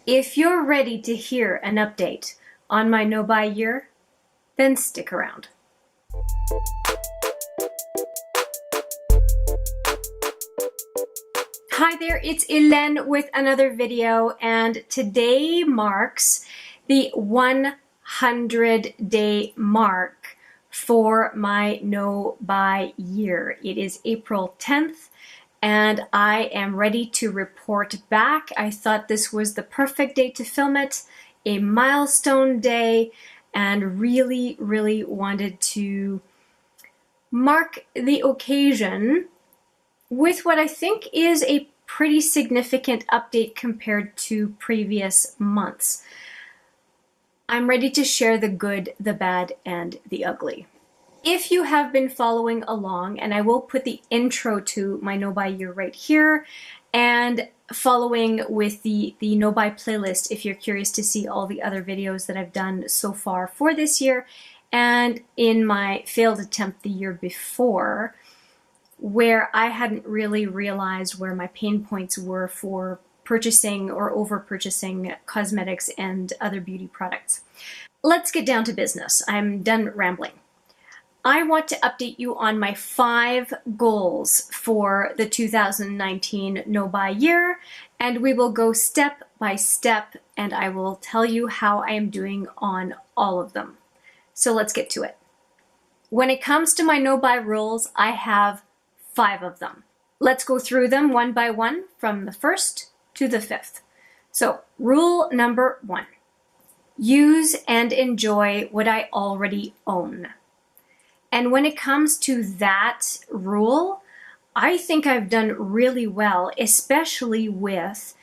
If you're ready to hear an update on my no-buy year, then stick around. Hi there, it's Hélène with another video, and today marks the 100-day mark for my no-buy year. It is April 10th. And I am ready to report back. I thought this was the perfect day to film it, a milestone day, and really wanted to mark the occasion with what I think is a pretty significant update compared to previous months. I'm ready to share the good, the bad, and the ugly. If you have been following along, and I will put the intro to my no-buy year right here, and following with the no-buy playlist if you're curious to see all the other videos that I've done so far for this year, and in my failed attempt the year before, where I hadn't really realized where my pain points were for purchasing or over-purchasing cosmetics and other beauty products. Let's get down to business. I'm done rambling. I want to update you on my 5 goals for the 2019 no-buy year, and we will go step by step, and I will tell you how I am doing on all of them. So let's get to it. When it comes to my no-buy rules, I have 5 of them. Let's go through them one by one from the 1st to the 5th. So rule number 1, use and enjoy what I already own. And when it comes to that rule, I think I've done really well, especially with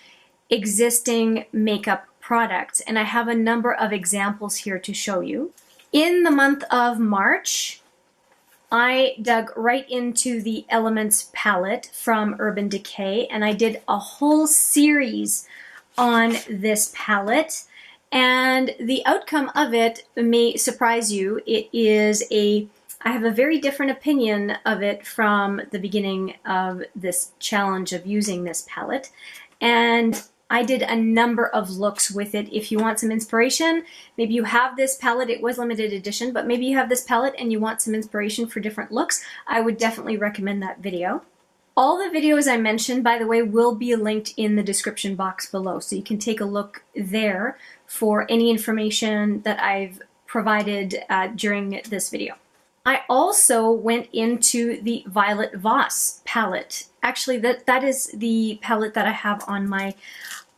existing makeup products. And I have a number of examples here to show you. In the month of March, I dug right into the Elements palette from Urban Decay, and I did a whole series on this palette. And the outcome of it may surprise you. I have a very different opinion of it from the beginning of this challenge of using this palette. And I did a number of looks with it. If you want some inspiration, maybe you have this palette, it was limited edition, but maybe you have this palette and you want some inspiration for different looks, I would definitely recommend that video. All the videos I mentioned, by the way, will be linked in the description box below, so you can take a look there for any information that I've provided during this video. I also went into the Violet Voss palette. Actually, that is the palette that I have on my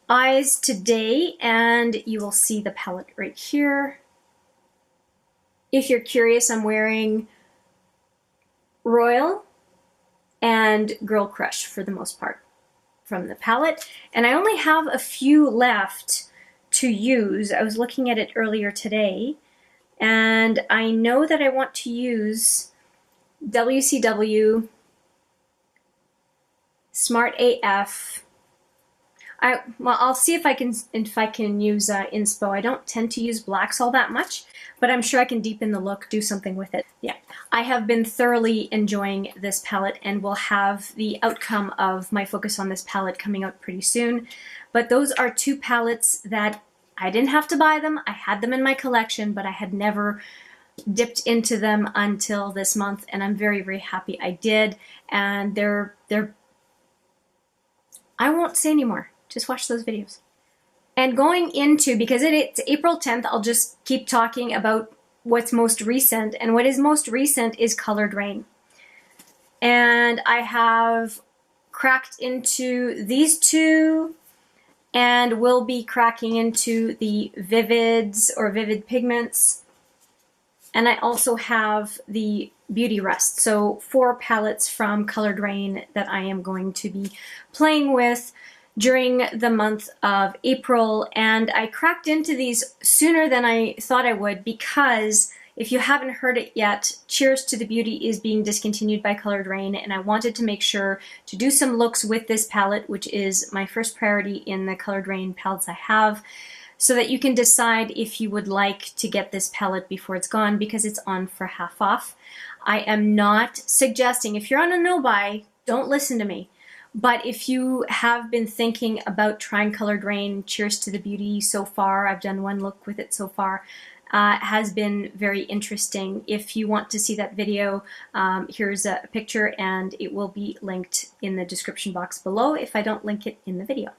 eyes today, and you will see the palette right here. If you're curious, I'm wearing Royal and Girl Crush for the most part from the palette, and I only have a few left to use. I was looking at it earlier today, and I know that I want to use WCW, Smart AF. I'll see if I can use Inspo. I don't tend to use blacks all that much, but I'm sure I can deepen the look, do something with it. Yeah, I have been thoroughly enjoying this palette, and will have the outcome of my focus on this palette coming out pretty soon. But those are 2 palettes that I didn't have to buy them. I had them in my collection, but I had never dipped into them until this month, and I'm very happy I did. And they're I won't say anymore. Just watch those videos. And going into, because it's April 10th, I'll just keep talking about what's most recent. And what is most recent is Colored Raine. And I have cracked into these 2, and will be cracking into the Vivids or Vivid Pigments. And I also have the Beauty Rest. So 4 palettes from Colored Raine that I am going to be playing with during the month of April. And I cracked into these sooner than I thought I would, because if you haven't heard it yet, Cheers to the Beauty is being discontinued by Colored Raine, and I wanted to make sure to do some looks with this palette, which is my first priority in the Colored Raine palettes I have, so that you can decide if you would like to get this palette before it's gone, because it's on for half off. I am not suggesting, if you're on a no-buy, don't listen to me. But if you have been thinking about trying Colored Raine, cheers to the beauty so far. I've done one look with it so far. Has been very interesting. If you want to see that video, here's a picture and it will be linked in the description box below if I don't link it in the video.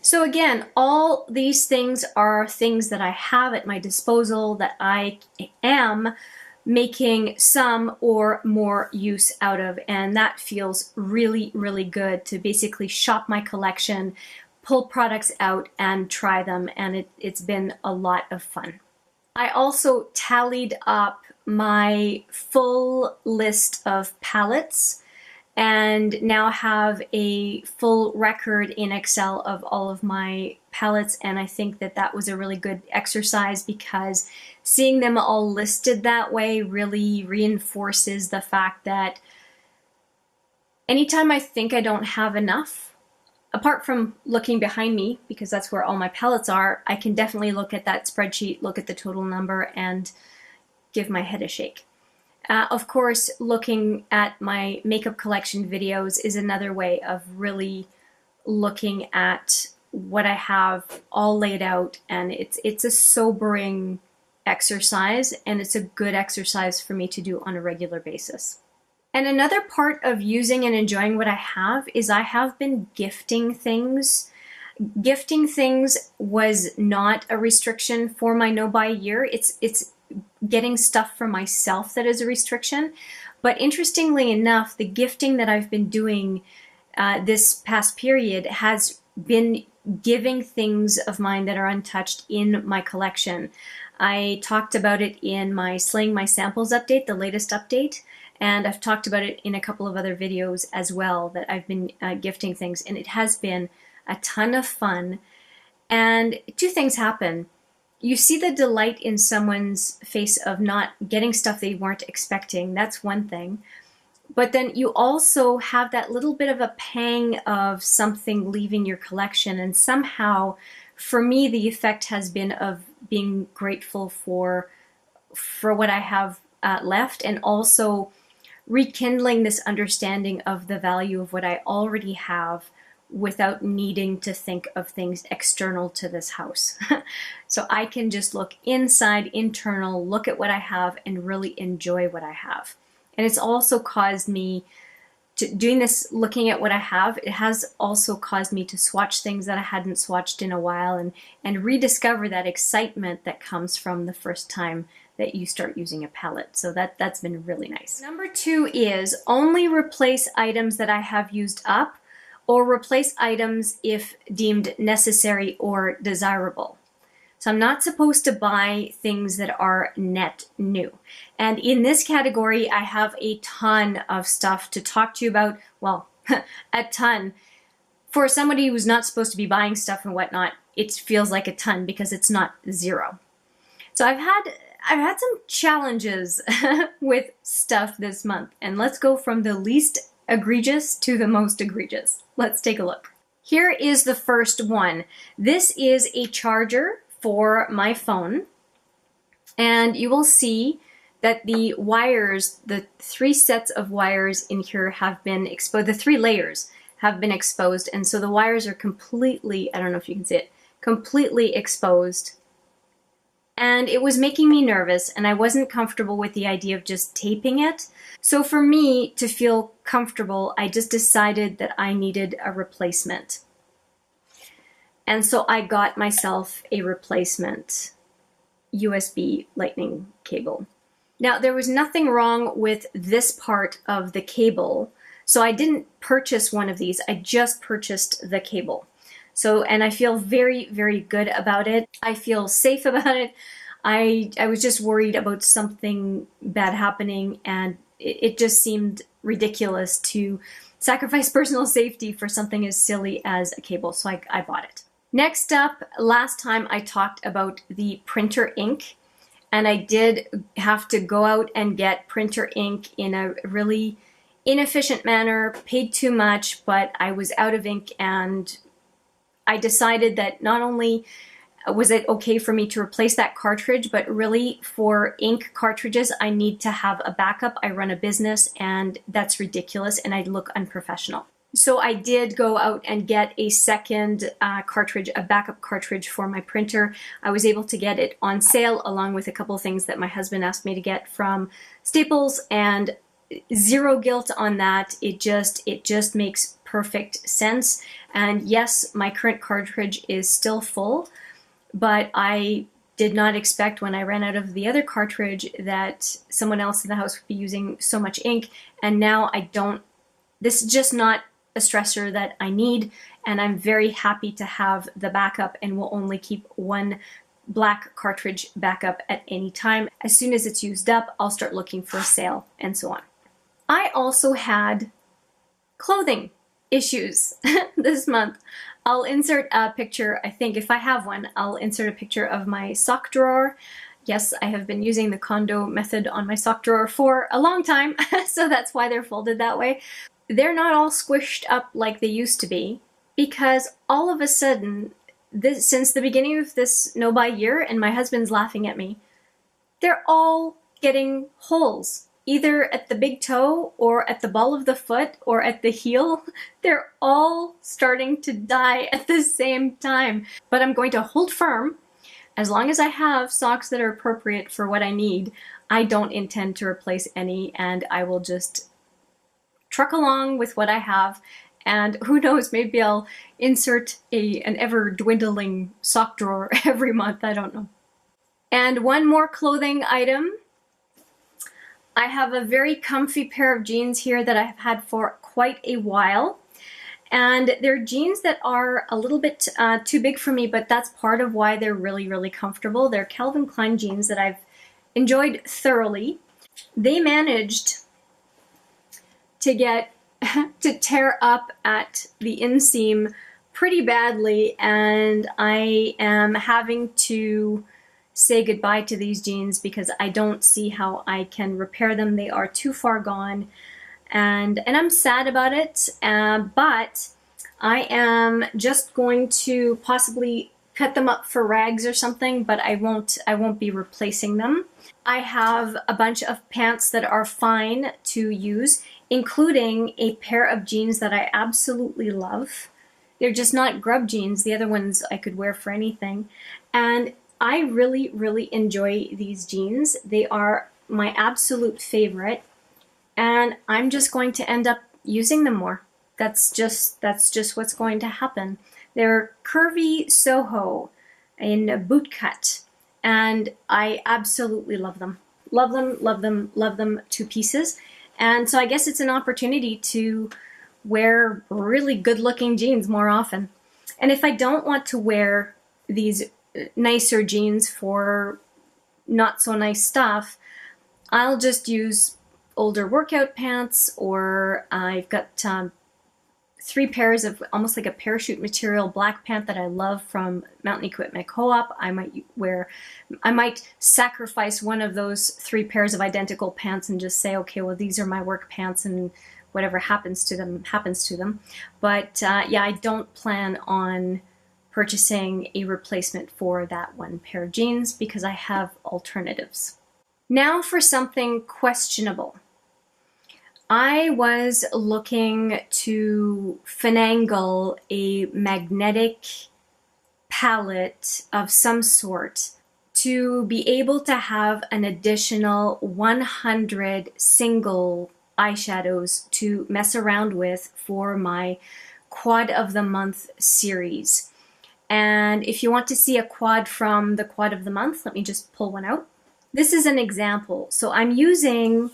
So again, all these things are things that I have at my disposal that I am making some or more use out of, and that feels really, really good to basically shop my collection, pull products out and try them, and it's been a lot of fun. I also tallied up my full list of palettes and now have a full record in Excel of all of my palettes, and I think that that was a really good exercise because seeing them all listed that way really reinforces the fact that anytime I think I don't have enough, apart from looking behind me, because that's where all my palettes are, I can definitely look at that spreadsheet, look at the total number, and give my head a shake. Of course, looking at my makeup collection videos is another way of really looking at what I have all laid out, and it's a sobering exercise, and it's a good exercise for me to do on a regular basis. And another part of using and enjoying what I have is I have been gifting things. Gifting things was not a restriction for my no-buy year. It's getting stuff for myself that is a restriction. But interestingly enough, the gifting that I've been doing this past period has been giving things of mine that are untouched in my collection. I talked about it in my Slaying My Samples update, the latest update. And I've talked about it in a couple of other videos as well, that I've been gifting things, and it has been a ton of fun. And two things happen. You see the delight in someone's face of not getting stuff they weren't expecting. That's one thing. But then you also have that little bit of a pang of something leaving your collection. And somehow, for me, the effect has been of being grateful for what I have left, and also rekindling this understanding of the value of what I already have without needing to think of things external to this house. So I can just look inside, internal, look at what I have, and really enjoy what I have. And it's also caused me to, doing this, looking at what I have, it has also caused me to swatch things that I hadn't swatched in a while, and rediscover that excitement that comes from the first time that you start using a palette. So that's been really nice. Number 2 is only replace items that I have used up, or replace items if deemed necessary or desirable. So I'm not supposed to buy things that are net new. And in this category, I have a ton of stuff to talk to you about. Well, a ton. For somebody who's not supposed to be buying stuff and whatnot, it feels like a ton because it's not zero. So I've had some challenges with stuff this month, and let's go from the least egregious to the most egregious. Let's take a look. Here is the first one. This is a charger for my phone, and you will see that the wires, the 3 sets of wires in here have been exposed, the 3 layers have been exposed, and so the wires are completely, I don't know if you can see it, completely exposed. And it was making me nervous, and I wasn't comfortable with the idea of just taping it. So for me to feel comfortable, I just decided that I needed a replacement. And so I got myself a replacement USB lightning cable. Now, there was nothing wrong with this part of the cable, so I didn't purchase one of these. I just purchased the cable. So, and I feel very, very good about it. I feel safe about it. I was just worried about something bad happening, and it just seemed ridiculous to sacrifice personal safety for something as silly as a cable, so I bought it. Next up, last time I talked about the printer ink, and I did have to go out and get printer ink in a really inefficient manner, paid too much, but I was out of ink, and I decided that not only was it okay for me to replace that cartridge, but really for ink cartridges, I need to have a backup. I run a business, and that's ridiculous, and I look unprofessional. So I did go out and get a second cartridge, a backup cartridge for my printer. I was able to get it on sale along with a couple of things that my husband asked me to get from Staples, and zero guilt on that. It just makes perfect sense. And yes, my current cartridge is still full, but I did not expect when I ran out of the other cartridge that someone else in the house would be using so much ink, and now I don't. This is just not a stressor that I need, and I'm very happy to have the backup, and will only keep one black cartridge backup at any time. As soon as it's used up, I'll start looking for a sale and so on. I also had clothing issues this month. I'll insert a picture, I think if I have one, I'll insert a picture of my sock drawer. Yes, I have been using the condo method on my sock drawer for a long time, so that's why they're folded that way. They're not all squished up like they used to be, because all of a sudden, since the beginning of this no-buy year, and my husband's laughing at me, they're all getting holes, either at the big toe or at the ball of the foot or at the heel. They're all starting to die at the same time. But I'm going to hold firm. As long as I have socks that are appropriate for what I need, I don't intend to replace any, and I will just truck along with what I have, and who knows, maybe I'll insert an ever dwindling sock drawer every month, I don't know. And one more clothing item. I have a very comfy pair of jeans here that I've had for quite a while, and they're jeans that are a little bit too big for me, but that's part of why they're really, really comfortable. They're Calvin Klein jeans that I've enjoyed thoroughly. They managed to get to tear up at the inseam pretty badly, and I am having to say goodbye to these jeans because I don't see how I can repair them. They are too far gone, and I'm sad about it, but I am just going to possibly cut them up for rags or something, but I won't be replacing them. I have a bunch of pants that are fine to use, including a pair of jeans that I absolutely love. They're just not grub jeans. The other ones I could wear for anything. And I really, really enjoy these jeans. They are my absolute favorite, and I'm just going to end up using them more. That's just what's going to happen. They're curvy Soho in boot cut, and I absolutely love them. Love them, love them, love them to pieces. And so I guess it's an opportunity to wear really good looking jeans more often. And if I don't want to wear these nicer jeans for not so nice stuff, I'll just use older workout pants, or I've got 3 pairs of almost like a parachute material black pant that I love from Mountain Equipment Co-op. I might sacrifice one of those 3 pairs of identical pants and just say, okay, well, these are my work pants, and whatever happens to them, happens to them. But yeah, I don't plan on purchasing a replacement for that one pair of jeans because I have alternatives. Now for something questionable. I was looking to finagle a magnetic palette of some sort to be able to have an additional 100 single eyeshadows to mess around with for my Quad of the Month series. And if you want to see a quad from the Quad of the Month, let me just pull one out. This is an example. So I'm using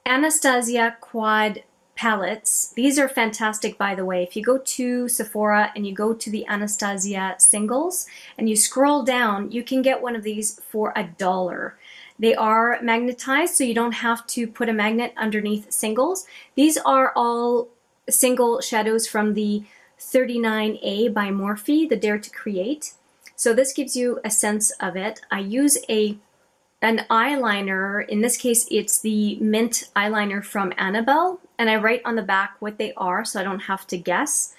Anastasia quad palettes. These are fantastic, by the way. If you go to Sephora and you go to the Anastasia singles and you scroll down, you can get one of these for $1. They are magnetized, so you don't have to put a magnet underneath singles. These are all single shadows from the 39A by Morphe, the Dare to Create. So this gives you a sense of it. I use an eyeliner. In this case, it's the Mint eyeliner from Annabelle, and I write on the back what they are so I don't have to guess.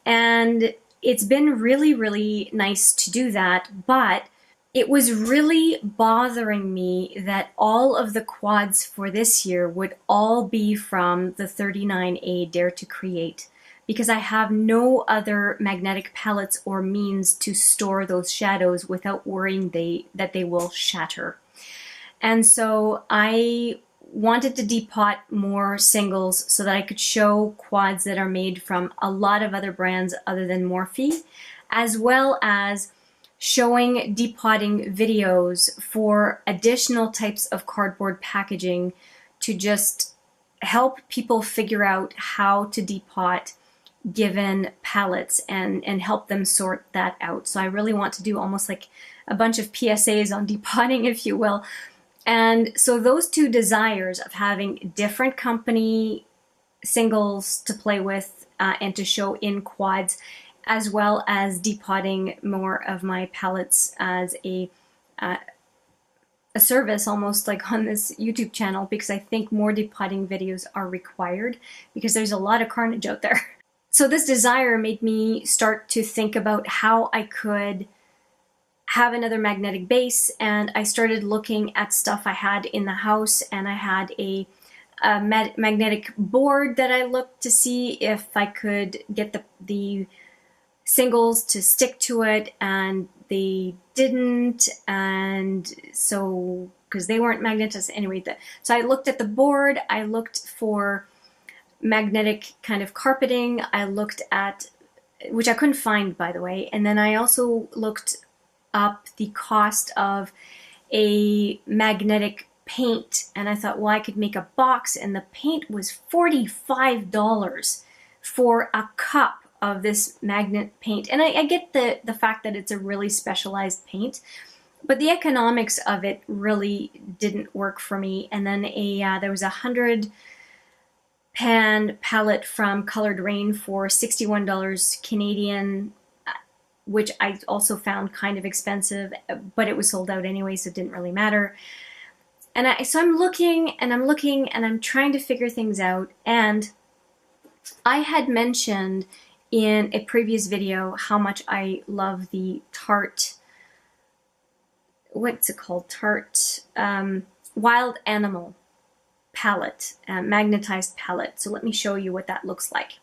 And it's been really, really nice to do that, but it was really bothering me that all of the quads for this year would all be from the 39A Dare to Create. because I have no other magnetic palettes or means to store those shadows without worrying that they will shatter. And so I wanted to depot more singles so that I could show quads that are made from a lot of other brands other than Morphe, as well as showing depotting videos for additional types of cardboard packaging to just help people figure out how to depot given palettes and help them sort that out. So I really want to do almost like a bunch of PSAs on depotting, if you will. And so those two desires of having different company singles to play with and to show in quads, as well as depotting more of my palettes as a service, almost like on this YouTube channel, because I think more depotting videos are required because there's a lot of carnage out there. So this desire made me start to think about how I could have another magnetic base, and I started looking at stuff I had in the house, and I had a magnetic board that I looked to see if I could get the singles to stick to it, and they didn't, and so because they weren't magnetized anyway. So I looked at the board, I looked for magnetic kind of carpeting, I looked at, which I couldn't find, by the way, and then I also looked up the cost of a magnetic paint, and I thought, well, I could make a box, and the paint was $45 for a cup of this magnet paint. And I get the fact that it's a really specialized paint, but the economics of it really didn't work for me. And then there was a 100 pan palette from Colored Raine for $61 Canadian, which I also found kind of expensive, but it was sold out anyway, so it didn't really matter. And so I'm looking and I'm looking and I'm trying to figure things out. And I had mentioned in a previous video how much I love the Tarte, what's it called? Tarte Wild Animal palette, magnetized palette. So let me show you what that looks like.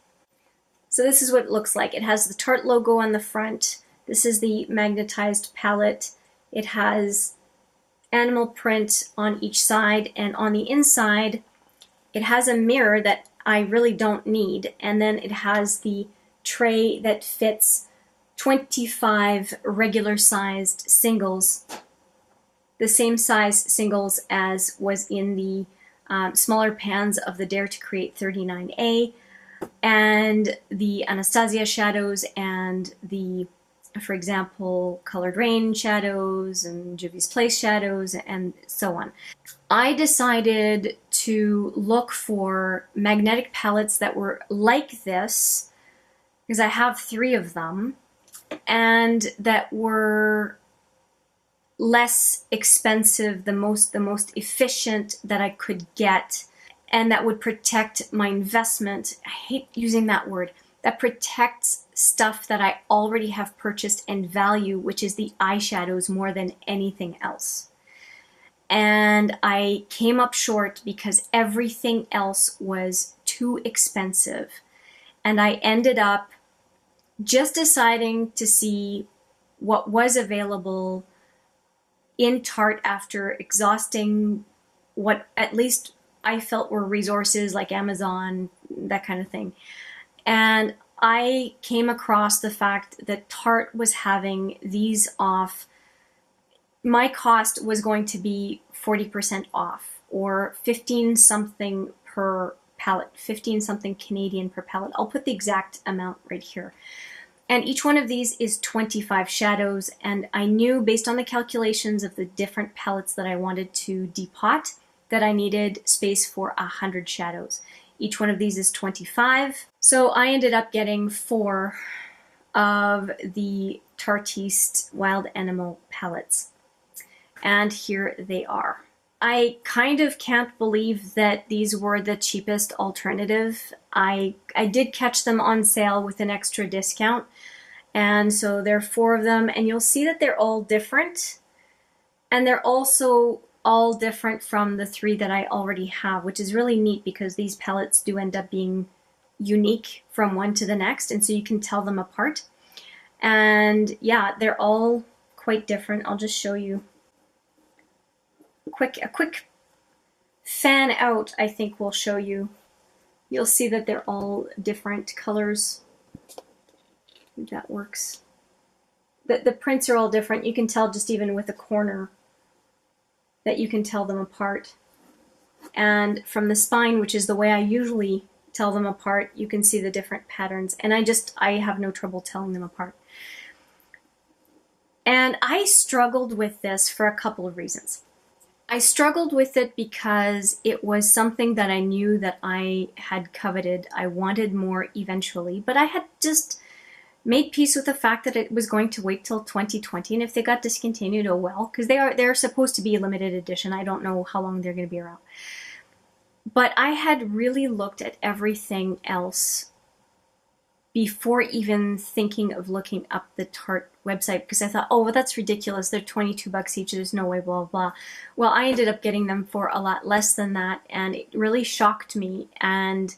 So this is what it looks like. It has the Tarte logo on the front. This is the magnetized palette. It has animal print on each side, and on the inside it has a mirror that I really don't need, and then it has the tray that fits 25 regular sized singles, the same size singles as was in the smaller pans of the Dare to Create 39A, and the Anastasia shadows, and the, for example, Colored Raine shadows and Juvia's Place shadows, and so on. I decided to look for magnetic palettes that were like this, because I have 3 of them, and that were less expensive, the most efficient that I could get, and that would protect my investment. I hate using that word. That protects stuff that I already have purchased and value, which is the eyeshadows more than anything else. And I came up short because everything else was too expensive. And I ended up just deciding to see what was available in Tarte after exhausting what at least I felt were resources like Amazon, that kind of thing. And I came across the fact that Tarte was having these off. My cost was going to be 40% off, or 15 something per palette, 15 something Canadian per palette. I'll put the exact amount right here. And each one of these is 25 shadows, and I knew based on the calculations of the different palettes that I wanted to depot that I needed space for 100 shadows. Each one of these is 25. So I ended up getting 4 of the Tartiste Wild Animal palettes. And here they are. I kind of can't believe that these were the cheapest alternative. I did catch them on sale with an extra discount. And so there are 4 of them, and you'll see that they're all different. And they're also all different from the 3 that I already have, which is really neat because these palettes do end up being unique from one to the next, and so you can tell them apart. And yeah, they're all quite different. I'll just show you a quick fan out, I think will show you. You'll see that they're all different colors. If that works. The prints are all different. You can tell just even with the corner that you can tell them apart. And from the spine, which is the way I usually tell them apart, you can see the different patterns. And I have no trouble telling them apart. And I struggled with this for a couple of reasons. I struggled with it because it was something that I knew that I had coveted. I wanted more eventually, but I had just made peace with the fact that it was going to wait till 2020, and if they got discontinued, oh well, because they're supposed to be a limited edition. I don't know how long they're going to be around. But I had really looked at everything else before even thinking of looking up the Tarte website, because I thought, oh, well, that's ridiculous. They're $22 each. There's no way, blah, blah. Well, I ended up getting them for a lot less than that, and it really shocked me. And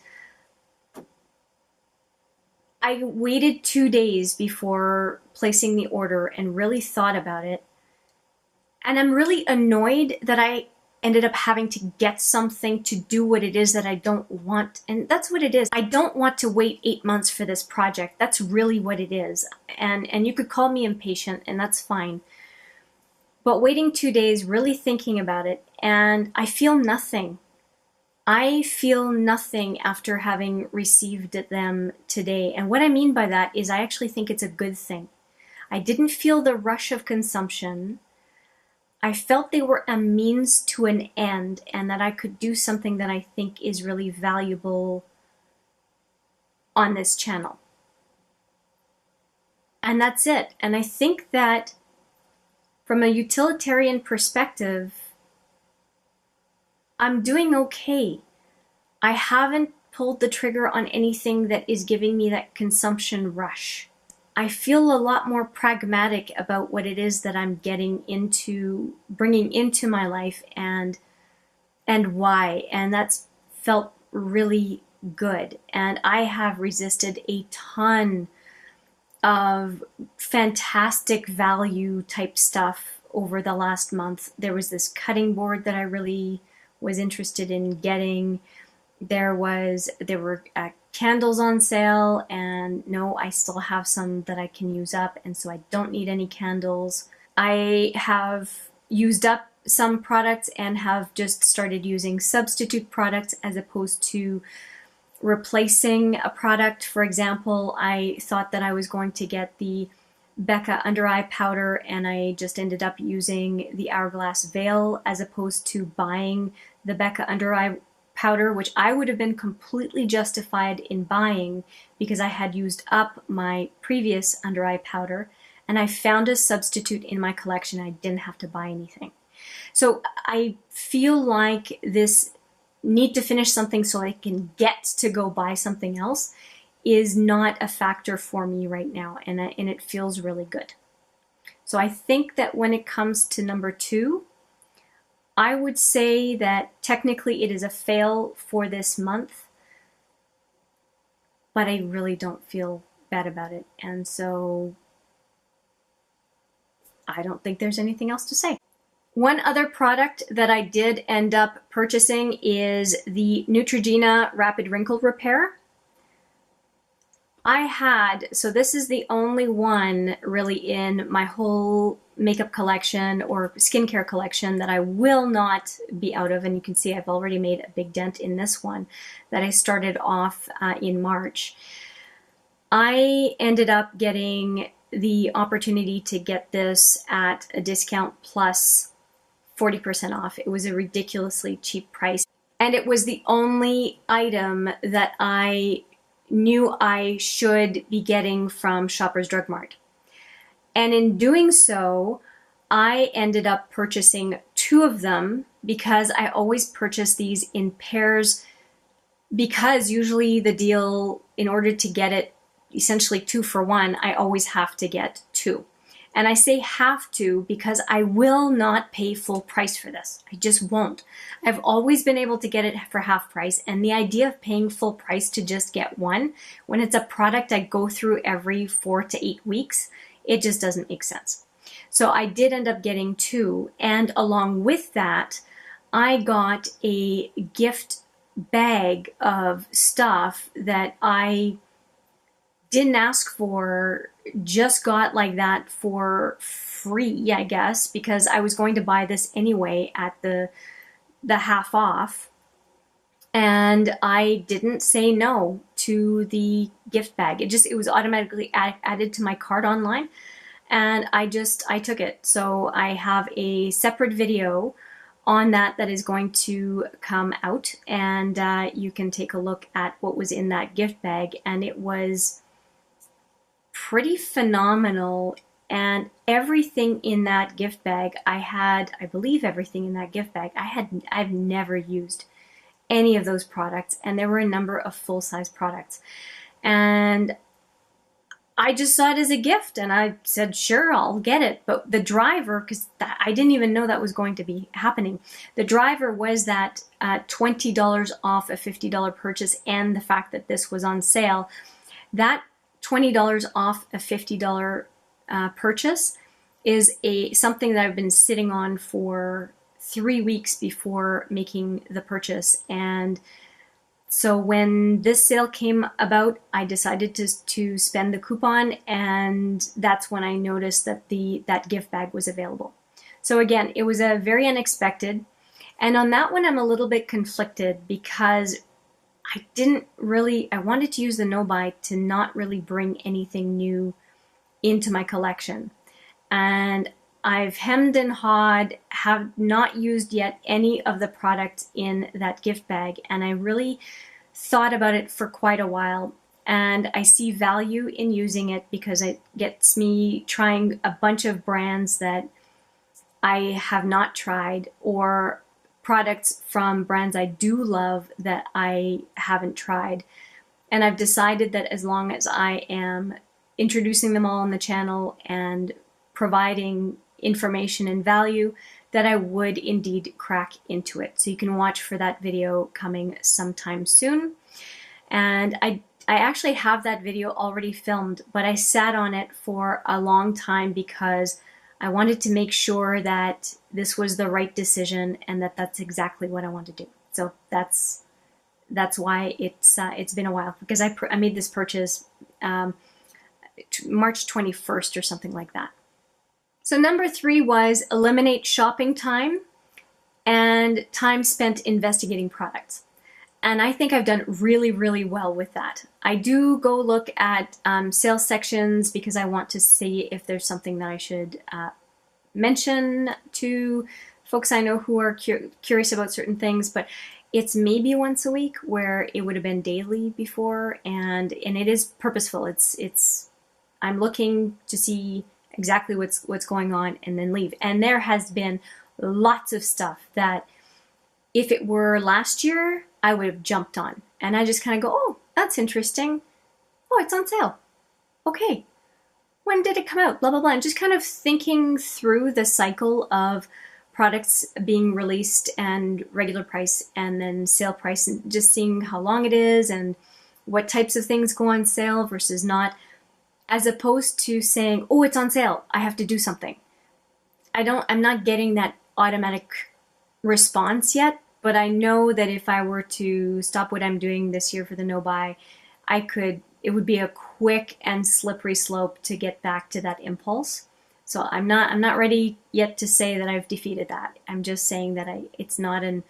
I waited 2 days before placing the order and really thought about it. And I'm really annoyed that I ended up having to get something to do what it is that I don't want. And that's what it is. I don't want to wait 8 months for this project. That's really what it is. And you could call me impatient, and that's fine. But waiting 2 days, really thinking about it, and I feel nothing. I feel nothing after having received them today. And what I mean by that is I actually think it's a good thing. I didn't feel the rush of consumption. I felt they were a means to an end, and that I could do something that I think is really valuable on this channel. And that's it. And I think that from a utilitarian perspective, I'm doing okay. I haven't pulled the trigger on anything that is giving me that consumption rush. I feel a lot more pragmatic about what it is that I'm getting into, bringing into my life, and why. And that's felt really good. And I have resisted a ton of fantastic value type stuff over the last month. There was this cutting board that I really was interested in getting. There were candles on sale, and no, I still have some that I can use up, and so I don't need any candles. I have used up some products and have just started using substitute products as opposed to replacing a product. For example, I thought that I was going to get the Becca under eye powder, and I just ended up using the Hourglass Veil as opposed to buying the Becca under eye powder, which I would have been completely justified in buying because I had used up my previous under eye powder, and I found a substitute in my collection. I didn't have to buy anything. So I feel like this need to finish something so I can get to go buy something else is not a factor for me right now, and it feels really good. So I think that when it comes to number 2, I would say that technically it is a fail for this month, but I really don't feel bad about it. And so I don't think there's anything else to say. One other product that I did end up purchasing is the Neutrogena Rapid Wrinkle Repair. So this is the only one really in my whole makeup collection or skincare collection that I will not be out of. And you can see I've already made a big dent in this one that I started off in March. I ended up getting the opportunity to get this at a discount plus 40% off. It was a ridiculously cheap price. And it was the only item that I knew I should be getting from Shoppers Drug Mart. And in doing so, I ended up purchasing 2 of them because I always purchase these in pairs, because usually the deal, in order to get it essentially 2 for 1, I always have to get 2. And I say have to because I will not pay full price for this. I just won't. I've always been able to get it for half price, and the idea of paying full price to just get one, when it's a product I go through every 4 to 8 weeks, it just doesn't make sense. So I did end up getting two, and along with that, I got a gift bag of stuff that I didn't ask for, just got like that for free, I guess, because I was going to buy this anyway at the half off, and I didn't say no to the gift bag. It was automatically added to my cart online, and I took it. So I have a separate video on that is going to come out, and you can take a look at what was in that gift bag, and it was pretty phenomenal. And everything in that gift bag, I believe everything in that gift bag, I've never used any of those products, and there were a number of full-size products. And I just saw it as a gift, and I said, sure, I'll get it. But the driver, because I didn't even know that was going to be happening, the driver was that $20 off a $50 purchase, and the fact that this was on sale. That $20 off a $50 purchase is something that I've been sitting on for 3 weeks before making the purchase. And so when this sale came about, I decided to spend the coupon, and that's when I noticed that that gift bag was available. So again, it was a very unexpected. And on that one, I'm a little bit conflicted because I wanted to use the no-buy to not really bring anything new into my collection. And I've hemmed and hawed, have not used yet any of the products in that gift bag, and I really thought about it for quite a while. And I see value in using it because it gets me trying a bunch of brands that I have not tried, or products from brands I do love that I haven't tried. And I've decided that as long as I am introducing them all on the channel and providing information and value, that I would indeed crack into it. So you can watch for that video coming sometime soon. And I actually have that video already filmed, but I sat on it for a long time because I wanted to make sure that this was the right decision and that that's exactly what I want to do. So that's why it's been a while, because I made this purchase March 21st or something like that. So number 3 was eliminate shopping time and time spent investigating products. And I think I've done really, really well with that. I do go look at sales sections because I want to see if there's something that I should mention to folks I know who are curious about certain things, but it's maybe once a week, where it would have been daily before, and it is purposeful. I'm looking to see exactly what's going on and then leave. And there has been lots of stuff that if it were last year, I would have jumped on. And I just kind of go, oh, that's interesting. Oh, it's on sale. Okay. When did it come out? Blah, blah, blah. And just kind of thinking through the cycle of products being released and regular price and then sale price, and just seeing how long it is and what types of things go on sale versus not, as opposed to saying, oh, it's on sale, I have to do something. I'm not getting that automatic response yet, but I know that if I were to stop what I'm doing this year for the no-buy, it would be a quick and slippery slope to get back to that impulse. So I'm not ready yet to say that I've defeated that. I'm just saying that it's not an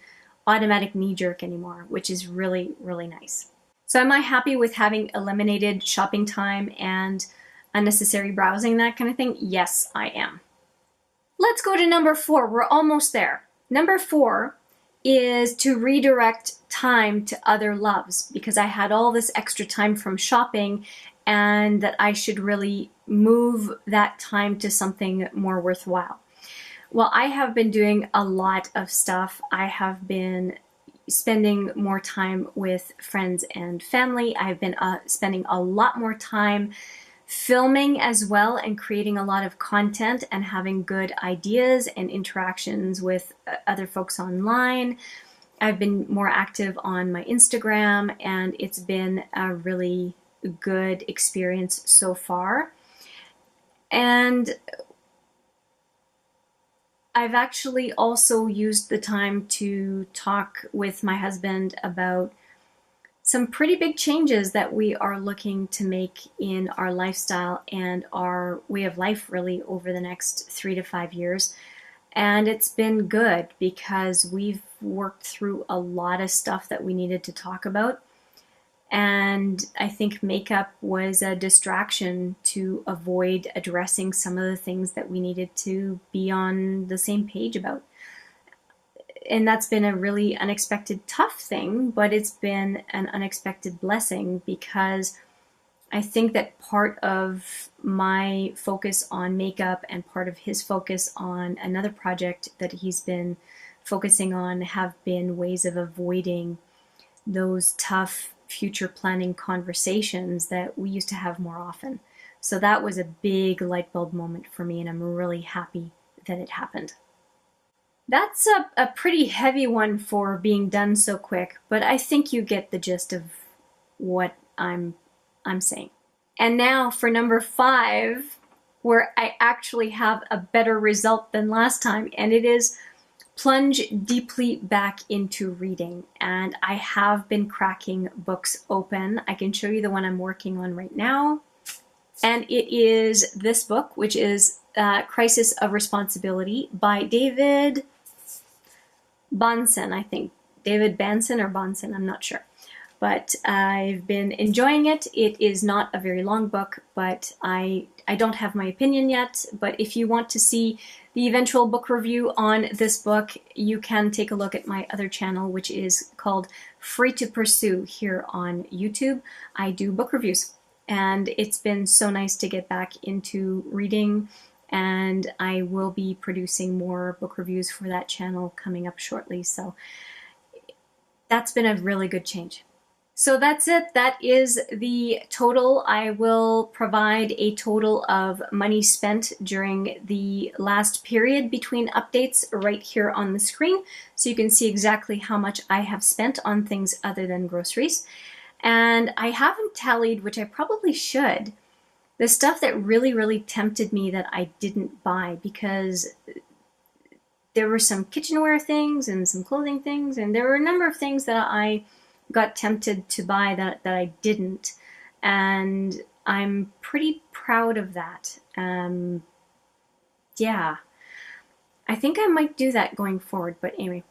automatic knee-jerk anymore, which is really, really nice. So am I happy with having eliminated shopping time and unnecessary browsing, that kind of thing? Yes, I am. Let's go to number 4. We're almost there. Number 4 is to redirect time to other loves, because I had all this extra time from shopping and that I should really move that time to something more worthwhile. Well, I have been doing a lot of stuff. I have been spending more time with friends and family. I've been spending a lot more time filming as well and creating a lot of content and having good ideas and interactions with other folks online. I've been more active on my Instagram, and it's been a really good experience so far. And I've actually also used the time to talk with my husband about some pretty big changes that we are looking to make in our lifestyle and our way of life really over the next 3 to 5 years. And it's been good because we've worked through a lot of stuff that we needed to talk about. And I think makeup was a distraction to avoid addressing some of the things that we needed to be on the same page about. And that's been a really unexpected tough thing, but it's been an unexpected blessing because I think that part of my focus on makeup and part of his focus on another project that he's been focusing on have been ways of avoiding those tough future planning conversations that we used to have more often. So that was a big light bulb moment for me, and I'm really happy that it happened. That's a pretty heavy one for being done so quick, but I think you get the gist of what I'm saying. And now for number 5, where I actually have a better result than last time, and it is plunge deeply back into reading. And I have been cracking books open. I can show you the one I'm working on right now. And it is this book, which is Crisis of Responsibility by David Bahnsen, I think. David Bahnsen or Bahnsen, I'm not sure. But I've been enjoying it. It is not a very long book, but I don't have my opinion yet. But if you want to see the eventual book review on this book, you can take a look at my other channel, which is called Free to Pursue here on YouTube. I do book reviews, and it's been so nice to get back into reading, and I will be producing more book reviews for that channel coming up shortly. So that's been a really good change. So that's it. That is the total. I will provide a total of money spent during the last period between updates right here on the screen, so you can see exactly how much I have spent on things other than groceries. And I haven't tallied, which I probably should, the stuff that really, really tempted me that I didn't buy, because there were some kitchenware things and some clothing things, and there were a number of things that I got tempted to buy that I didn't, and I'm pretty proud of that. Yeah, I think I might do that going forward, but anyway,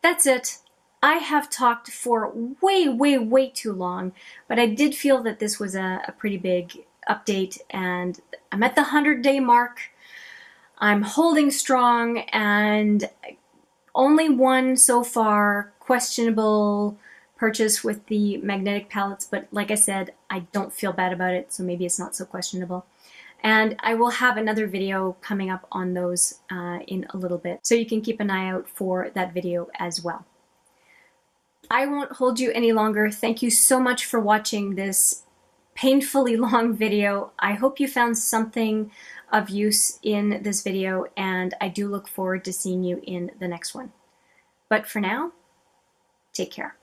that's it. I have talked for way too long, but I did feel that this was a pretty big update, and I'm at the 100-day mark. I'm holding strong, and only one so far questionable purchase with the magnetic palettes, but like I said, I don't feel bad about it, so maybe it's not so questionable. And I will have another video coming up on those in a little bit, so you can keep an eye out for that video as well. I won't hold you any longer. Thank you so much for watching this painfully long video. I hope you found something of use in this video, and I do look forward to seeing you in the next one. But for now, take care.